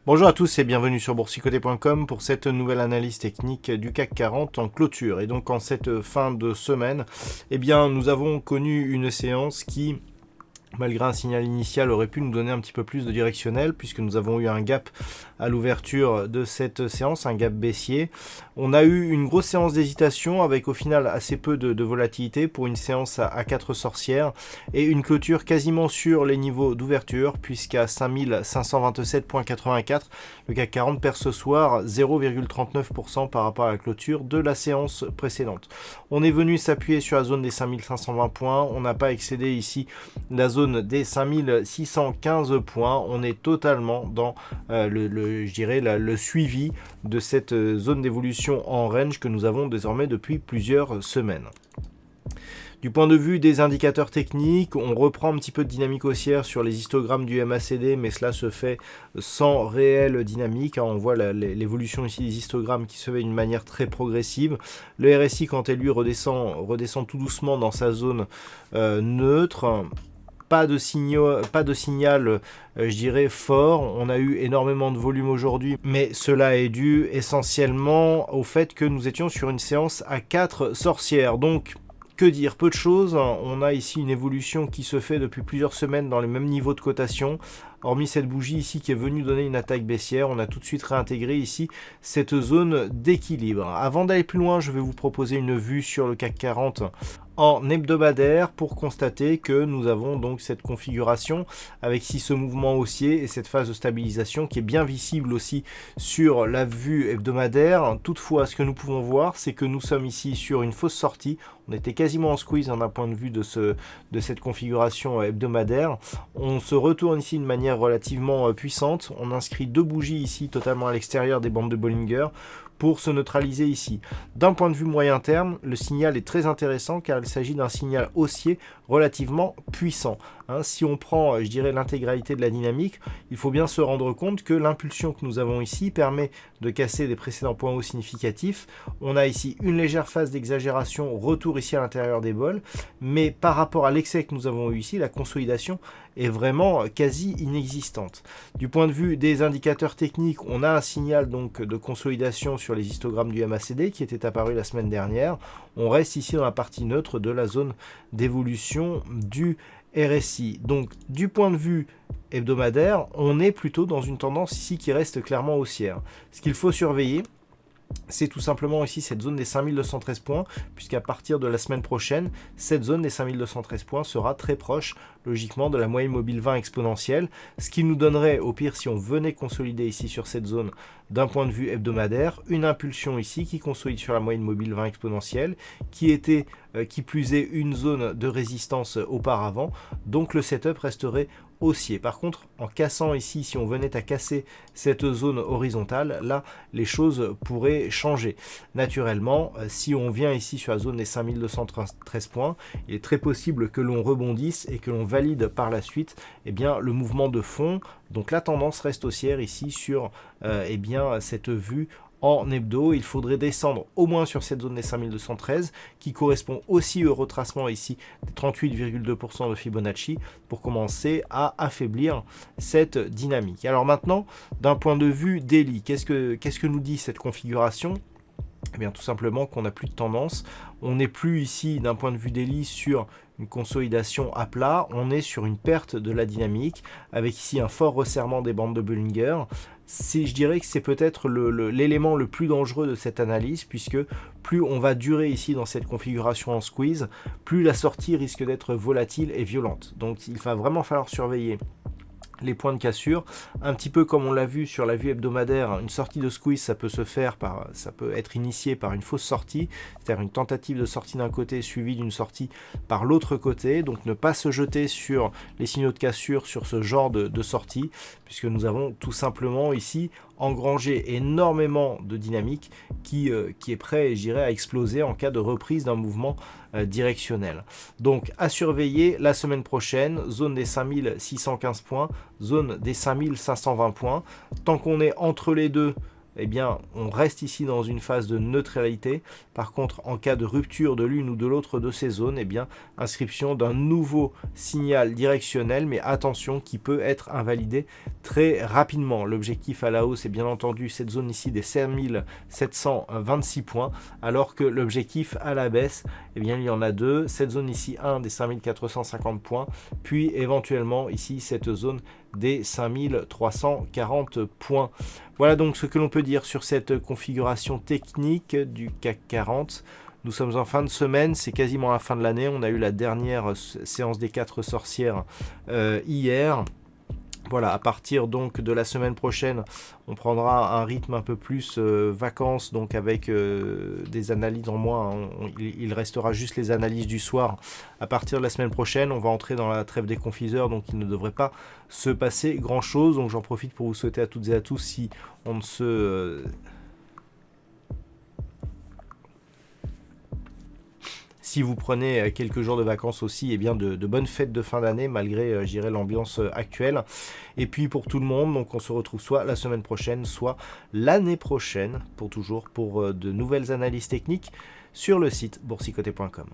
Bonjour à tous et bienvenue sur boursicoté.com pour cette nouvelle analyse technique du CAC 40 en clôture. Et donc en cette fin de semaine, eh bien, nous avons connu une séance qui, malgré un signal initial, aurait pu nous donner un petit peu plus de directionnel puisque nous avons eu un gap à l'ouverture de cette séance, un gap baissier. On a eu une grosse séance d'hésitation avec au final assez peu de volatilité pour une séance à 4 sorcières et une clôture quasiment sur les niveaux d'ouverture puisqu'à 5527,84, le CAC 40 perd ce soir 0,39% par rapport à la clôture de la séance précédente. On est venu s'appuyer sur la zone des 5520 points, on n'a pas excédé ici la zone des 5615 points, on est totalement dans le suivi de cette zone d'évolution en range que nous avons désormais depuis plusieurs semaines. Du point de vue des indicateurs techniques, on reprend un petit peu de dynamique haussière sur les histogrammes du MACD, mais cela se fait sans réelle dynamique. On voit l'évolution ici des histogrammes qui se fait d'une manière très progressive. Le RSI, quant à lui, redescend tout doucement dans sa zone neutre. Pas de signal, je dirais, fort. On a eu énormément de volume aujourd'hui, mais cela est dû essentiellement au fait que nous étions sur une séance à 4 sorcières. Donc, que dire? Peu de choses. On a ici une évolution qui se fait depuis plusieurs semaines dans les mêmes niveaux de cotation. Hormis cette bougie ici qui est venue donner une attaque baissière, on a tout de suite réintégré ici cette zone d'équilibre. Avant d'aller plus loin, je vais vous proposer une vue sur le CAC 40 en hebdomadaire pour constater que nous avons donc cette configuration avec ici ce mouvement haussier et cette phase de stabilisation qui est bien visible aussi sur la vue hebdomadaire. Toutefois, ce que nous pouvons voir, c'est que nous sommes ici sur une fausse sortie. On était quasiment en squeeze d'un point de vue de cette configuration hebdomadaire. On se retourne ici de manière relativement puissante. On inscrit deux bougies ici totalement à l'extérieur des bandes de Bollinger pour se neutraliser ici. D'un point de vue moyen terme, le signal est très intéressant car il s'agit d'un signal haussier relativement puissant. Si on prend, je dirais, l'intégralité de la dynamique, il faut bien se rendre compte que l'impulsion que nous avons ici permet de casser des précédents points hauts significatifs. On a ici une légère phase d'exagération, retour ici à l'intérieur des bols, mais par rapport à l'excès que nous avons eu ici, la consolidation est vraiment quasi inexistante. Du point de vue des indicateurs techniques, on a un signal donc de consolidation sur les histogrammes du MACD qui était apparu la semaine dernière. On reste ici dans la partie neutre de la zone d'évolution du RSI. Donc du point de vue hebdomadaire, on est plutôt dans une tendance ici qui reste clairement haussière. Ce qu'il faut surveiller, c'est tout simplement ici cette zone des 5213 points, puisqu'à partir de la semaine prochaine, cette zone des 5213 points sera très proche, logiquement, de la moyenne mobile 20 exponentielle, ce qui nous donnerait, au pire, si on venait consolider ici sur cette zone d'un point de vue hebdomadaire, une impulsion ici qui consolide sur la moyenne mobile 20 exponentielle, qui était, qui plus est, une zone de résistance auparavant, donc le setup resterait haussier. Par contre, en cassant ici, si on venait à casser cette zone horizontale, là, les choses pourraient changer. Naturellement, si on vient ici sur la zone des 5213 points, il est très possible que l'on rebondisse et que l'on valide par la suite le mouvement de fond. Donc la tendance reste haussière ici sur cette vue en hebdo. Il faudrait descendre au moins sur cette zone des 5213 qui correspond aussi au retracement ici des 38,2% de Fibonacci pour commencer à affaiblir cette dynamique. Alors maintenant, d'un point de vue daily, qu'est-ce que nous dit cette configuration ? Eh bien, tout simplement qu'on n'a plus de tendance. On n'est plus ici d'un point de vue daily sur une consolidation à plat, on est sur une perte de la dynamique avec ici un fort resserrement des bandes de Bollinger. Je dirais que c'est peut-être l'élément le plus dangereux de cette analyse puisque plus on va durer ici dans cette configuration en squeeze, plus la sortie risque d'être volatile et violente. Donc il va vraiment falloir surveiller les points de cassure, un petit peu comme on l'a vu sur la vue hebdomadaire, une sortie de squeeze, ça peut être initié par une fausse sortie, c'est-à-dire une tentative de sortie d'un côté suivie d'une sortie par l'autre côté, donc ne pas se jeter sur les signaux de cassure sur ce genre de sortie, puisque nous avons tout simplement ici engranger énormément de dynamique qui est prêt, je dirais, à exploser en cas de reprise d'un mouvement directionnel. Donc à surveiller la semaine prochaine, zone des 5615 points, zone des 5520 points. Tant qu'on est entre les deux, eh bien, on reste ici dans une phase de neutralité. Par contre, en cas de rupture de l'une ou de l'autre de ces zones, eh bien, inscription d'un nouveau signal directionnel, mais attention, qui peut être invalidé très rapidement. L'objectif à la hausse est bien entendu cette zone ici des 5726 points, alors que l'objectif à la baisse, eh bien, il y en a deux. Cette zone ici, 1 des 5450 points, puis éventuellement ici cette zone des 5340 points. Voilà donc ce que l'on peut dire sur cette configuration technique du CAC 40. Nous sommes en fin de semaine, c'est quasiment la fin de l'année. On a eu la dernière séance des 4 sorcières hier. Voilà, à partir donc de la semaine prochaine, on prendra un rythme un peu plus vacances, donc avec des analyses en moins. Il restera juste les analyses du soir. À partir de la semaine prochaine, on va entrer dans la trêve des confiseurs, donc il ne devrait pas se passer grand-chose. Donc j'en profite pour vous souhaiter à toutes et à tous, si on ne se... Si vous prenez quelques jours de vacances aussi, eh bien de bonnes fêtes de fin d'année, malgré, je dirais, l'ambiance actuelle. Et puis pour tout le monde, donc on se retrouve soit la semaine prochaine, soit l'année prochaine, pour de nouvelles analyses techniques sur le site boursicoté.com.